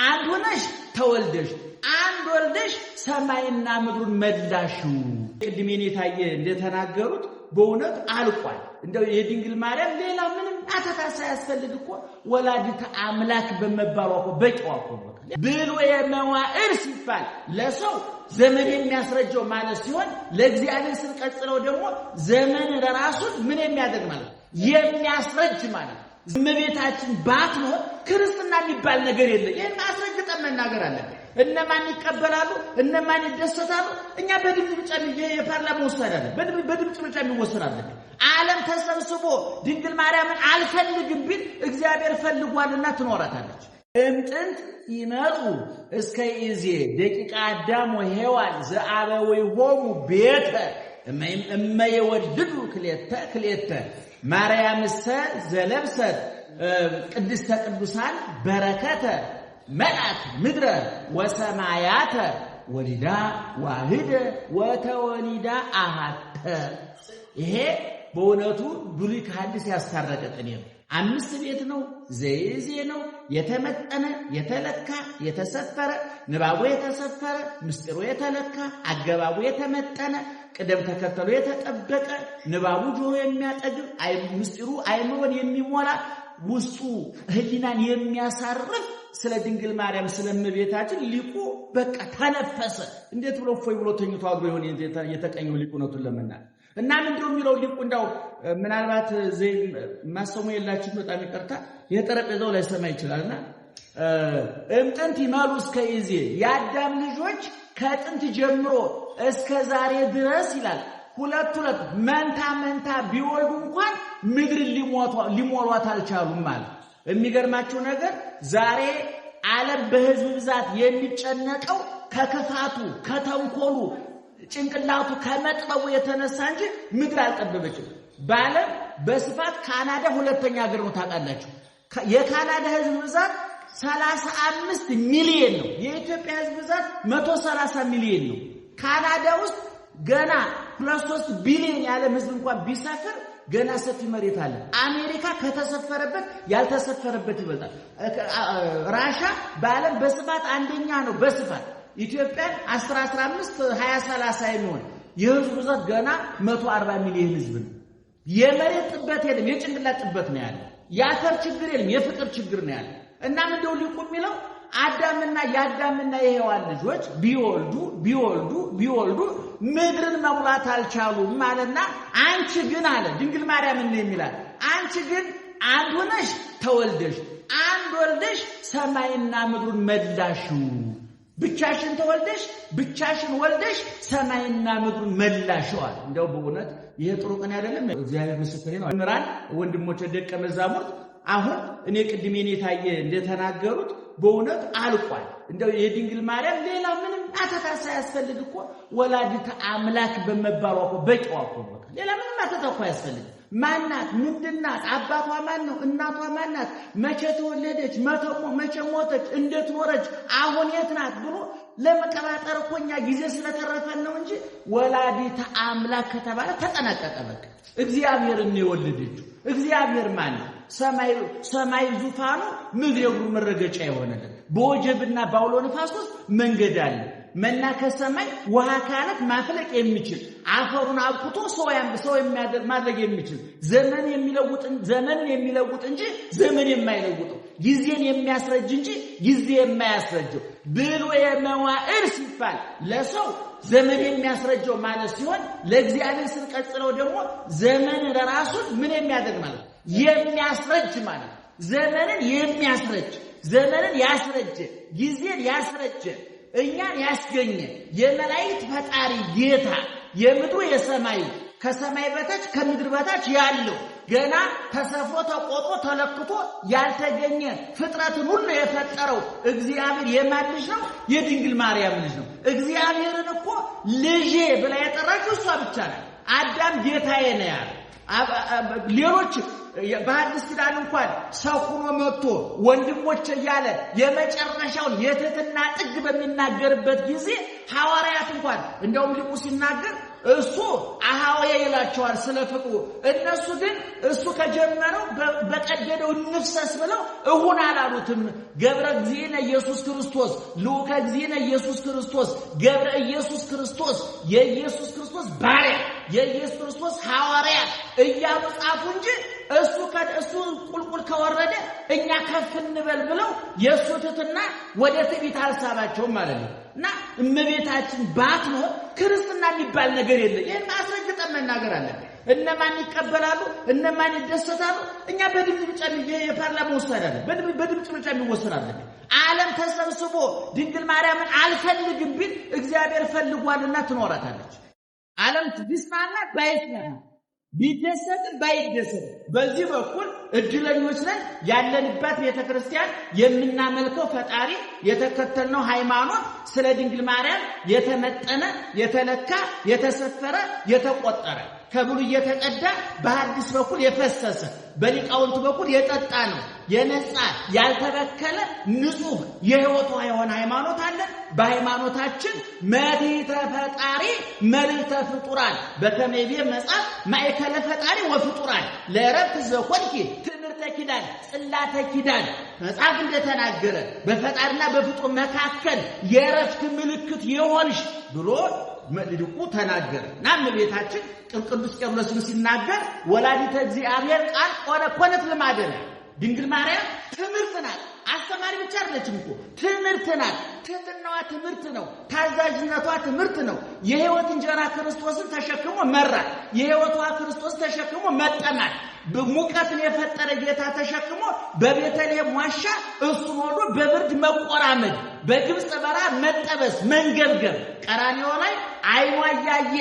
አንድ ሆነሽ ተወልደሽ አንድ ወልደሽ ሰማይና ምድሩን መላሹ ቅድሜኔ ታየ እንደተናገሩት በእውነት አልቋል እንደው የድንግል ማርያም ሌላ ምንም አተታሳ ያስፈልግ እኮ ወላዲተ አምላክ በመባሏ እኮ በቂዋ እኮ ብሎ የመዋዕር ሲባል ለሰው ዘመን የሚያስረጀው ማለት ሲሆን ለእግዚአብሔር ስንቀጽለው ደግሞ ዘመን ለራሱ ምን የሚያደርግ ማለት የሚያስረጅ ማለት እመቤታችን ባትኖር ክርስትና የሚባል ነገር የለም። ይሄን ማስረግጠን መናገር አለብን። እነማን ይቀበላሉ እነማን ይደሰታሉ? እኛ በድምጽ ብቻ የፓርላማ ውሳኔ አለ። በድምጽ ብቻ የሚወሰን አይደለም። ዓለም ተሰብስቦ ድንግል ማርያምን አልፈልግም ቢል እግዚአብሔር ፈልጓልና ትኖራታለች። እምጥንት ይመጡ እስከ ኢዜ ደቂቀ አዳም ወሔዋን ዘአበዊሆሙ ቤተ እመየወልዱ ክሌተ ማርያምሰ ዘለብሰት ቅድስተ ቅዱሳን በረከተ መልአክ ምድረ ወሰማያተ ወሊዳ ዋህደ ወተወሊዳ አሃተ። ይሄ በእውነቱ ብሉይ ከሐዲስ ያስታረቀ ቅኔ ነው። 5 ቤት ነው፣ ዘይዜ ነው፣ የተመጠነ የተለካ የተሰፈረ ንባቡ የተሰፈረ ምስጢሩ የተለካ አገባቡ የተመጠነ ቅደም ተከተሉ የተጠበቀ ንባቡ ጆሮ የሚያጠግብ ምስጢሩ አይምሮን የሚሞላ ውስጡ ህሊናን የሚያሳርፍ ስለ ድንግል ማርያም ስለመቤታችን ሊቁ በቃ ተነፈሰ። እንዴት ብሎ ፎይ ብሎ ተኝቶ አድሮ ይሆን የተቀኘው ሊቁነቱን ለምናል እና ምንድነው የሚለው ሊቁ እንዳው ምናልባት ዘይ ማሰሙ የላችሁ በጣም ይቀርታ የጠረጴዛው ላይ ሰማይ ይችላልና እምጥንት ይመሉ እስከ ኢዜ የአዳም ልጆች ከጥንት ጀምሮ እስከ ዛሬ ድረስ ይላል ሁለት መንታ ቢወልዱ እንኳን ምድር ሊሞሏት አልቻሉም ማለት። የሚገርማችሁ ነገር ዛሬ ዓለም በህዝብ ብዛት የሚጨነቀው ከክፋቱ ከተንኮሉ ጭንቅላቱ ከመጥበቡ የተነሳ እንጂ ምድር አልጠበበችም። በዓለም በስፋት ካናዳ ሁለተኛ ሀገር ነው ታውቃላችሁ። የካናዳ ህዝብ ብዛት 35 ሚሊዮን ነው። የኢትዮጵያ ህዝብ ብዛት 130 ሚሊዮን ነው። ካናዳ ውስጥ ገና +3 ቢሊዮን ያለ ህዝብ እንኳን ቢሰፍር ገና ሰፊ መሬት አለ። አሜሪካ ከተሰፈረበት ያልተሰፈረበት ይበልጣል። ራሻ በዓለም በስፋት አንደኛ ነው በስፋት። ኢትዮጵያ 10 15 20 30 የሚሆን የህዝብ ብዛት ገና 140 ሚሊዮን ህዝብ ነው። የመሬት ጥበት የለም፣ የጭንቅላት ጥበት ነው ያለው። የአፈር ችግር የለም፣ የፍቅር ችግር ነው ያለው። እና ምንድነው ሊቁ የሚለው የአዳምና የሔዋን ልጆች ቢወልዱ ምድርን መሙላት አልቻሉም ማለትና አንቺ ግን አለ ድንግል ማርያም ነው የሚላል አንቺ ግን አንድ ሆነሽ ተወልደሽ አንድ ወልደሽ ሰማይና ምድሩን መላሹ። ብቻሽን ተወልደሽ ብቻሽን ወልደሽ ሰማይና ምድሩን መላሽዋል። እንደው በእውነት ይሄ ጥሩ ቀን አይደለም? እግዚአብሔር ምስክሬ ነው። ምራን ወንድሞቼ ደቀ መዛሙርት አሁን እኔ ቅድሜኔ ታየ እንደተናገሩት በእውነት አልቋል። እንደው የድንግል ማርያም ሌላ ምንም አተታሳ ያስፈልግ እኮ ወላዲተ አምላክ በመባሏ እኮ በቂዋ እኮ በቃ ሌላ ምንም አተታኳ ያስፈልግ። ማናት? ምንድናት? አባቷ ማን ነው? እናቷ ማናት? መቼ ተወለደች? መቼ ሞተች? እንዴት ኖረች? አሁን የት ናት ብሎ ለመቀባጠር እኮ እኛ ጊዜ ስለተረፈን ነው እንጂ ወላዲተ አምላክ ከተባለ ተጠናቀቀ በቃ። እግዚአብሔርን ነው የወለደችው። እግዚአብሔር ማን ነው? ሰማይ ዙፋኑ ምድር የእግሩ መረገጫ የሆነለት በወጀብና ባውሎ ነፋስ ውስጥ መንገድ አለ። መና ከሰማይ ውሃ ካለት ማፍለቅ የሚችል አፈሩን አብቁቶ ሰው ማድረግ የሚችል ዘመንን የሚለውጥ እንጂ ዘመን የማይለውጠው ጊዜን የሚያስረጅ እንጂ ጊዜ የማያስረጀው ብሎ የመዋዕር ሲባል ለሰው ዘመን የሚያስረጀው ማለት ሲሆን ለእግዚአብሔር ስንቀጽለው ደግሞ ዘመን ለራሱ ምን የሚያደርግ ማለት የሚያስረጅ ማለት ዘመንን የሚያስረጅ ዘመንን ያስረጀ ጊዜን ያስረጀ እኛን ያስገኘ የመላእክት ፈጣሪ ጌታ የምድሩ የሰማይ ከሰማይ በታች ከምድር በታች ያለው ገና ተሰፍሮ ተቆጥሮ ተለክቶ ያልተገኘ ፍጥረትን ሁሉ የፈጠረው እግዚአብሔር የማን ልጅ ነው? የድንግል ማርያም ልጅ ነው። እግዚአብሔርን እኮ ልጄ ብላ የጠራችው እሷ ብቻ ናት። አዳም ጌታዬ ነው ያለ። ሌሎች በአዲስ ኪዳን እንኳን ሰው ሆኖ መጥቶ ወንድሞች እያለ የመጨረሻውን የትህትና ጥግ በሚናገርበት ጊዜ ሐዋርያት እንኳን እንደውም ሊቁ ሲናገር እሱ አሃወየ ይላቸዋል ስለ ፍቅሩ። እነሱ ግን እሱ ከጀመረው በቀደደው ንፍሰስ ብለው እሁን አላሉትም። ገብረ እግዚእነ ኢየሱስ ክርስቶስ ልዑከ እግዚእነ ኢየሱስ ክርስቶስ ገብረ ኢየሱስ ክርስቶስ የኢየሱስ ክርስቶስ ባሪያ የኢየሱስ ክርስቶስ ሐዋርያ እያሉ ጻፉ እንጂ እሱ ቁልቁል ከወረደ እኛ ከፍ እንበል ብለው የእሱ ትሕትና ወደ ትዕቢት አልሳባቸውም ማለት ነው። እና እመቤታችን ባትኖር ክርስትና የሚባል ነገር የለም። ይሄን አስረግጠን መናገር አለብን። እነማን ይቀበላሉ? እነማን ይደሰታሉ? እኛ በድምፅ ብቻ የፓርላማ ውሳኔ አለ። በድምፅ ብቻ የሚወሰን አለ። ዓለም ተሰብስቦ ድንግል ማርያምን አልፈልግም ቢል እግዚአብሔር ፈልጓልና ትኖራታለች። ዓለም ቢስማማ ባይስማማ ቢደሰት ባይደሰት በዚህ በኩል እድለኞች ነን። ያለንበት ቤተክርስቲያን የምናመልከው ፈጣሪ የተከተልነው ሃይማኖት ስለ ድንግል ማርያም የተመጠነ የተለካ የተሰፈረ የተቆጠረ ከብሉይ የተቀዳ በሐዲስ በኩል የፈሰሰ በሊቃውንት በኩል የጠጣ ነው። የነጻ ያልተበከለ ንጹህ የሕይወቷ የሆነ ሃይማኖት አለ። በሃይማኖታችን መሪተ ፈጣሪ መሪተ ፍጡራን በከመይቤ መጽሐፍ ማእከለ ፈጣሪ ወፍጡራን ለረፍት ዘኮንኪ ትምህርተ ኪዳን ጽላተ ኪዳን መጽሐፍ እንደተናገረ በፈጣሪና በፍጡር መካከል የረፍት ምልክት የሆንሽ ብሎ መልኩ ተናገረ። እመቤታችን ቅዱስ ቄርሎስን ሲናገር ወላዲተ እግዚአብሔር ቃል ኮነት ለማደረ ድንግል ማርያም ትምህርት ናት። አስተማሪ ብቻ አይደለችም እኮ ትምህርት ናት። ትሕትናዋ ትምህርት ነው። ታዛዥነቷ ትምህርት ነው። የሕይወት እንጀራ ክርስቶስን ተሸክሞ መራት። የሕይወቷ ክርስቶስ ተሸክሞ መጠማት። ሙቀትን የፈጠረ ጌታ ተሸክሞ በቤተልሔም ዋሻ እሱን ወዶ በብርድ መቆራመድ፣ በግብጽ በረሃ መጠበስ መንገብገብ፣ ቀራንዮ ላይ አይኗ እያየ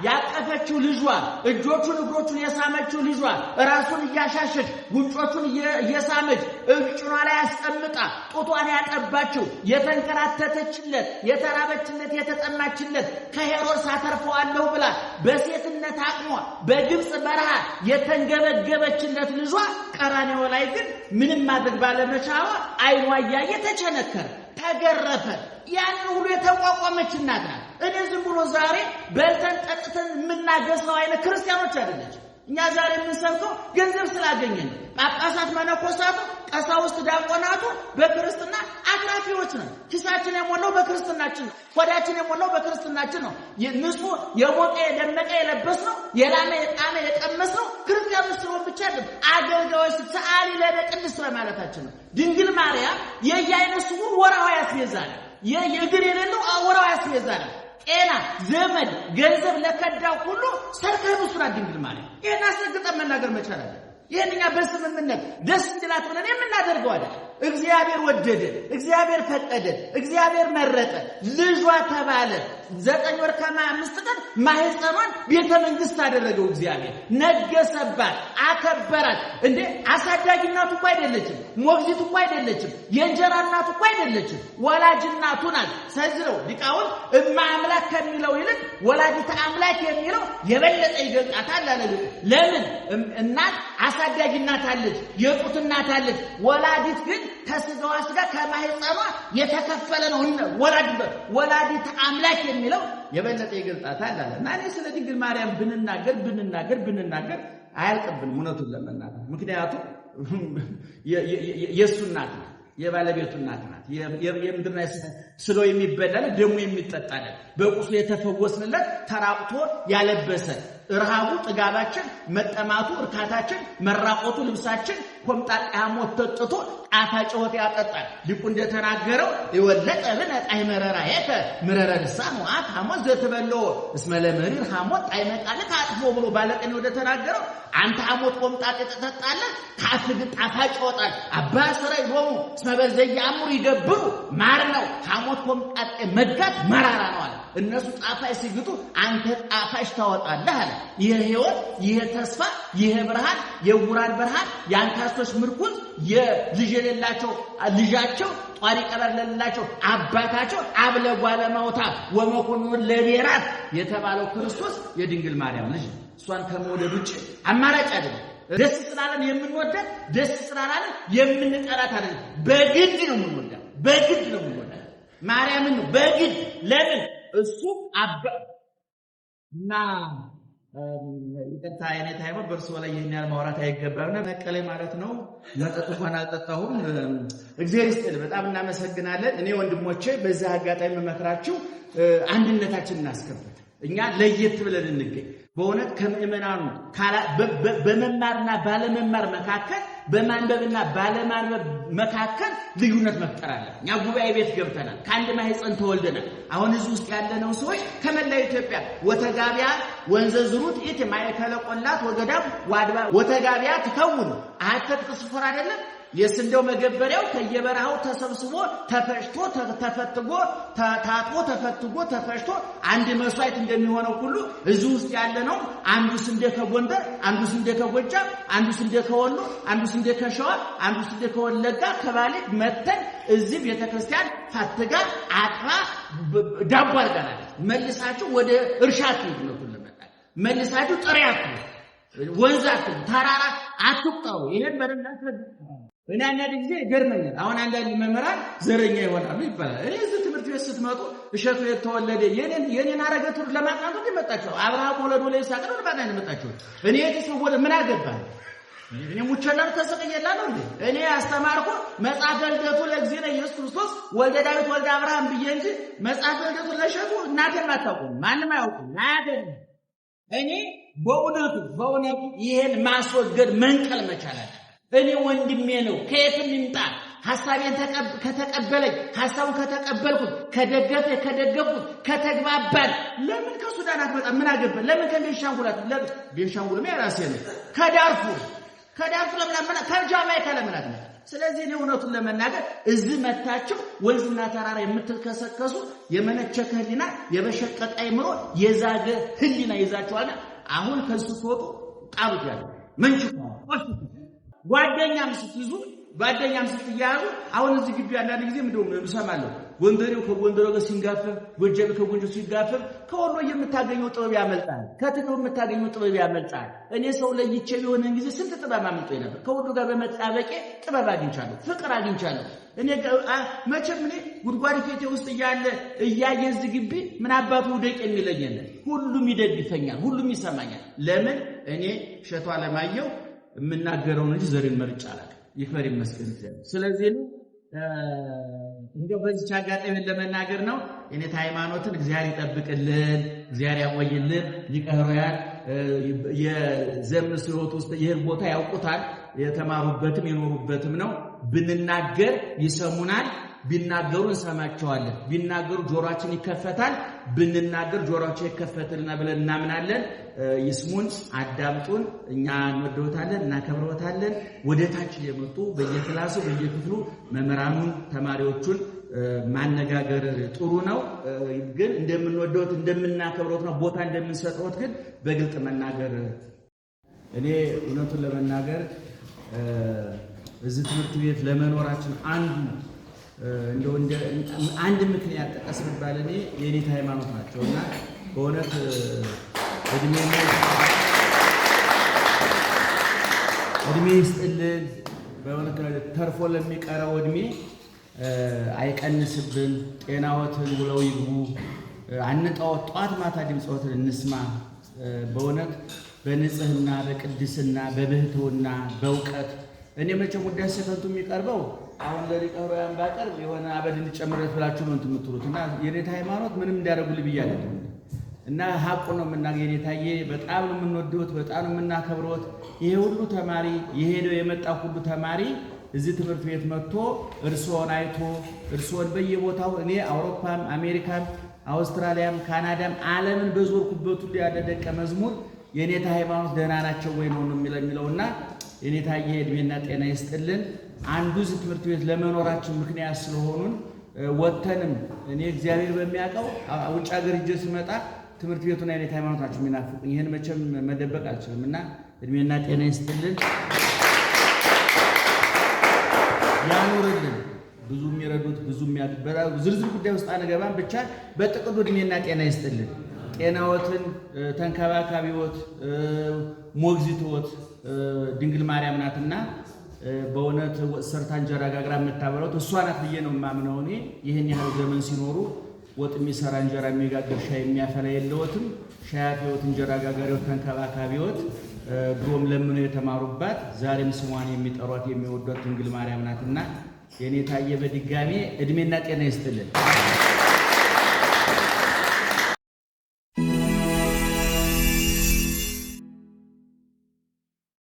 ያቀፈችው ልጇ እጆቹን እግሮቹን የሳመችው ልጇ ራሱን እያሻሸች ጉንጮቹን እየሳመች እጭኗ ላይ አስቀምጣ ጡቷን ያጠባችው የተንከራተተችለት የተራበችለት የተጠማችለት ከሄሮድስ አተርፈዋለሁ ብላ በሴትነት አቅሟ በግብጽ በረሃ የተንገበገበችለት ልጇ ቀራንዮ ላይ ግን ምንም ማድረግ ባለመቻሏ አይኗ እያየ ተቸነከረ፣ ተገረፈ። ያንን ሁሉ የተቋቋመች እናት ናት። እኔ ዝም ብሎ ዛሬ በልተን ጠጥተን የምናገሰው አይነት ክርስቲያኖች አይደለች። እኛ ዛሬ የምንሰብከው ገንዘብ ስላገኘን ጳጳሳት፣ መነኮሳቱ፣ ቀሳውስት፣ ዲያቆናቱ በክርስትና አትራፊዎች ነን። ኪሳችን የሞላው በክርስትናችን ነው። ሆዳችን የሞላው በክርስትናችን ነው። ንጹህ የሞቀ የደመቀ የለበስነው የላመ የጣመ የቀመስነው ክርስቲያኖች ስለሆን ብቻ አይደለም። አገልጋዮች ሰዓሊ ለነ ቅድስት በማለታችን ነው። ድንግል ማርያም የየአይነ ስውር ወርሃዊ አስቤዛ ነው። የእግር የሌለው ወርሃዊ አስቤዛ ነው። ጤና፣ ዘመድ፣ ገንዘብ ለከዳው ሁሉ ሰርተህ እሱና ድንግል ማርያም ይሄን አስረግጠን መናገር መቻል አለ። ይሄንኛ በስምምነት ደስ እንድላት ብለን የምናደርገው አይደል። እግዚአብሔር ወደደ፣ እግዚአብሔር ፈቀደ፣ እግዚአብሔር መረጠ፣ ልጇ ተባለ። 9 ወር ከ5 ቀን ማህፀኗን ቤተ መንግስት አደረገው። እግዚአብሔር ነገሰባት፣ አከበራት። እንዴ አሳዳጊ እናቱ እኮ አይደለችም፣ ሞግዚት እኮ አይደለችም፣ የእንጀራ እናቱ እኮ አይደለችም፣ ወላጅ እናቱ ናት። ሰዝረው ሊቃውንት እማ አምላክ ከሚለው ይልቅ ወላዲተ አምላክ የሚለው የበለጠ ይገልጣታል አለ። ለምን? እናት አሳዳጊ እናት አለች፣ የጡት እናት አለች። ወላዲት ግን ከስጋዋ ስጋ ከማህፀኗ የተከፈለ ነው። ወላዲተ አምላክ የሚለው የበለጠ ይገልጣታል አለ። እና እኔ ስለ ድንግል ማርያም ብንናገር አያልቅብንም እውነቱን ለመናገር። ምክንያቱም የእሱ እናት ናት፣ የባለቤቱ እናት ናት። የምድርና ስሎ የሚበላል ደሙ የሚጠጣል በቁስሉ የተፈወስንለት ተራቁቶ ያለበሰ ረሃቡ ጥጋባችን፣ መጠማቱ እርካታችን፣ መራቆቱ ልብሳችን፣ ኮምጣጤ ሐሞት ተጥቶ ጣፋጭ ወጥ ያጠጣል። ሊቁ እንደተናገረው ይወለቀ ብነ ጣዕመ መረራየከ ምረረ ልሳን ወአፍ ሐሞት ዘትበልዖ እስመ ለመሪር ሐሞት ጣዕመ ቃልከ አጥፎ ብሎ ባለቀኝ ወደ ተናገረው አንተ ሐሞት ኮምጣጤ ተጠጣለህ፣ ከአፍ ግን ጣፋጭ ይወጣል። አባ ሰረይ ሎሙ እስመ በዘየ አእምሩ ይገብሩ ማር ነው። ሐሞት ኮምጣጤ መጋት መራራ ነው አለ። እነሱ ጣፋጭ ሲግጡ አንተ ጣፋጭ ታወጣለህ አለ። ይሄ ሕይወት፣ ይሄ ተስፋ፣ ይሄ ብርሃን፣ የውራን ብርሃን፣ የአንካሶች ምርኩዝ፣ የልጅ የሌላቸው ልጃቸው፣ ጧሪ ቀበር ለሌላቸው አባታቸው፣ አብለጓ ለማውታ ወመኮንን ለቤራት የተባለው ክርስቶስ የድንግል ማርያም ልጅ። እሷን ከመውደድ ውጭ አማራጭ አይደለም። ደስ ስላለን የምንወዳት፣ ደስ ስላለን የምንጠላት አይደለም። በግድ ነው የምንወዳት፣ በግድ ነው የምንወዳት ማርያምን ነው በግድ። ለምን? እሱ አባ እና ይቅርታ አይነት አይሆን በእርሶ ላይ ይሄን ያህል ማውራት አይገባም ነቀለ ማለት ነው። መጠጥ እንኳን አልጠጣሁም። እግዚአብሔር ይስጥል። በጣም እናመሰግናለን። እኔ ወንድሞቼ በዚህ አጋጣሚ መከራችሁ አንድነታችንን እናስከብር። እኛ ለየት ብለን እንገኝ። በእውነት ከምእመናኑ በመማርና ባለመማር መካከል በማንበብና ባለማንበብ መካከል ልዩነት መፍጠር አለ። እኛ ጉባኤ ቤት ገብተናል። ከአንድ ማህፀን ተወልደናል። አሁን እዚህ ውስጥ ያለነው ሰዎች ከመላው ኢትዮጵያ ወተጋቢያ ወንዘ ዝሩት ኢት ማእከለ ቆላት ወገዳም ዋድባ ወተጋቢያ ትከውን አሐተ ተስፈር አይደለም። የስንዴው መገበሪያው ከየበረሃው ተሰብስቦ ተፈጭቶ ተፈትጎ ታጥቦ ተፈትጎ ተፈጭቶ አንድ መስዋዕት እንደሚሆነው ሁሉ እዚህ ውስጥ ያለነው አንዱ ስንዴ ከጎንደር፣ አንዱ ስንዴ ከጎጃም፣ አንዱ ስንዴ ከወሎ፣ አንዱ ስንዴ ከሸዋ፣ አንዱ ስንዴ ከወለጋ ከባሌ መተን እዚህ ቤተክርስቲያን ፈትጋ አጥራ ዳቦ አድርጋናል። መልሳችሁ ወደ እርሻ ትይዙ መልሳችሁ ጥሪያቱ ወንዛቱ ተራራ አትቁጠሩ። ይሄን በደንብ እኔ አንዳንድ ጊዜ ይገርመኛል። አሁን አንዳንድ መምህራን ዘረኛ ይሆናሉ ይባላል። እኔ እዚህ ትምህርት ቤት ስትመጡ እሸቱ የተወለደ የኔን አረገ ትውልድ ለማጥናት ነው የመጣችው። አብርሃም ወለዶ ለይስሐቅ ነው ለማጥናት ነው የመጣችው። እኔ የተሰወደ ምን አገባኝ? እኔ ሙቸላር ተሰቀየላለሁ እንዴ? እኔ አስተማርኩ መጽሐፈ ልደቱ ለእግዚእነ ኢየሱስ ክርስቶስ ወልደ ዳዊት ወልደ አብርሃም ብዬ እንጂ መጽሐፈ ልደቱ ለእሸቱ እናንተም አታውቁም፣ ማንም አያውቁም። አያገኝ እኔ በእውነቱ ይሄን ማስወገድ መንቀል መቻል አለ። እኔ ወንድሜ ነው ከየትም ይምጣ ሐሳቤን ከተቀበለኝ ሐሳቡን ከተቀበልኩት ከደገፍኩት ከተግባባን ለምን ከሱዳን አትመጣ? ምን አገባ? ለምን ከቤንሻንጉላት ቤንሻንጉልም የራሴ ነው ከዳርፉር ለምን ከጃማይካ ለምን አትመጣ? ስለዚህ እኔ እውነቱን ለመናገር እዚህ መታችሁ ወንዝና ተራራ የምትከሰከሱ የመነቸከ ህሊና የበሸቀጠ አይምሮ የዛገ ህሊና ይዛችኋልና አሁን ከሱ ተወጡ ጣሉት ያለ መንችኩ ጓደኛም ስትያዙ አሁን እዚህ ግቢ አንዳንድ ጊዜ ምንድነው እንሰማለን። ጎንደሬው ከጎንደሬው ጋር ሲንጋፈፍ፣ ጎጃም ከጎንደሬው ሲጋፈፍ ከወሎ የምታገኘው ጥበብ ያመልጣል፣ ከትግሩ የምታገኘው ጥበብ ያመልጣል። እኔ ሰው ለይቼ ቢሆን ጊዜ ስንት ጥበብ አመልጦኝ ነበር። ከወሎ ጋር በመጣበቄ ጥበብ አግኝቻለሁ፣ ፍቅር አግኝቻለሁ። እኔ መቼም እኔ ጉድጓድ ፊቴ ውስጥ እያየ እዚህ ግቢ ምን አባቱ ደቅ የሚለኝ የለም። ሁሉም ይደግፈኛል፣ ሁሉም ይሰማኛል። ለምን እኔ እሸቱ አለማየሁ የምናገረውን እንጂ ዘሬን መርጫ አላውቅም። ይክበር ይመስገን እግዚአብሔር። ስለዚህ እንደው በዚህ አጋጣሚ ለመናገር ነው። እኔት ሃይማኖትን እግዚአብሔር ይጠብቅልን፣ እግዚአብሔር ያቆይልን። ሊቀርያል የዘምስ ሕይወት ውስጥ ይሄን ቦታ ያውቁታል፣ የተማሩበትም የኖሩበትም ነው። ብንናገር ይሰሙናል፣ ቢናገሩ እንሰማቸዋለን። ቢናገሩ ጆሮአችን ይከፈታል፣ ብንናገር ጆሮአችን ይከፈትልናል ብለን እናምናለን። ይስሙን፣ አዳምጡን። እኛ እንወደውታለን፣ እናከብረውታለን። ወደታች የመጡ በየክላሱ በየክፍሉ መምህራኑን ተማሪዎቹን ማነጋገር ጥሩ ነው። ግን እንደምንወደውት እንደምናከብረውት ነው ቦታ እንደምንሰጠውት ግን በግልጥ መናገር እኔ እውነቱን ለመናገር እዚህ ትምህርት ቤት ለመኖራችን አንድ ምክንያት ጠቀስ ብባል እኔ የኔት ሃይማኖት ናቸውና በእውነት እድሜ ይስጥልን። በእውነት ተርፎ ለሚቀረው እድሜ አይቀንስብን። ጤናዎትን ውለው ይግቡ። አንጣወት ጧት ማታ ድምጾትን እንስማ። በእውነት በንጽህና በቅድስና በብህትውና በእውቀት እኔ መቼም ውዳሴ ከንቱ የሚቀርበው አሁን ለሊቀሮያን ባቀርብ የሆነ አበድ እንጨምረት ብላችሁ ነው እንትምትሉትና የኔት ሃይማኖት ምንም እንዲያደርጉልኝ ብዬ አይደለም እና ሐቁ ነው የምናገር። የኔታዬ በጣም ነው የምንወደውት፣ በጣም ነው የምናከብረውት። ይሄ ሁሉ ተማሪ ይሄ ነው የመጣ ሁሉ ተማሪ እዚህ ትምህርት ቤት መጥቶ እርሶን አይቶ እርሶን በየቦታው እኔ አውሮፓም አሜሪካም አውስትራሊያም ካናዳም ዓለምን በዞርኩበት ሁሉ ያለ ደቀ መዝሙር የኔታ ሃይማኖት ደህና ናቸው ወይ ነው የሚለውና የኔታዬ እድሜና ጤና ይስጥልን። አንዱ እዚህ ትምህርት ቤት ለመኖራችን ምክንያት ስለሆኑን ወተንም እኔ እግዚአብሔር በሚያውቀው ውጭ ሀገር ሄጄ ስመጣ ትምህርት ቤቱና የኔታ ሃይማኖት ናቸው የሚናፍቁኝ። ይሄን መቼም መደበቅ አልችልምና እድሜና ጤና ይስጥልን፣ ያኑርልን። ብዙ የሚረዱት ብዙ የሚያድበራው ዝርዝር ጉዳይ ውስጥ አንገባም። ብቻ በጥቅሉ እድሜና ጤና ይስጥልን። ጤናዎትን ተንከባካቢዎት ሞግዚቶት ድንግል ማርያም ናትና በእውነት ሰርታ እንጀራ ጋግራ የምታበላው እሷ ናት ብዬ ነው የማምነው። እኔ ይህን ያህል ዘመን ሲኖሩ ወጥ የሚሰራ እንጀራ የሚጋግር ሻይ የሚያፈላ የለዎትም። ሻይ አፍይዎት እንጀራ ጋጋሪዎት ተንከባካቢዎት ድሮም ለምነው የተማሩባት ዛሬም ስሟን የሚጠሯት የሚወዷት ድንግል ማርያም ናትና የኔታየ በድጋሜ እድሜና ጤና ይስጥልን።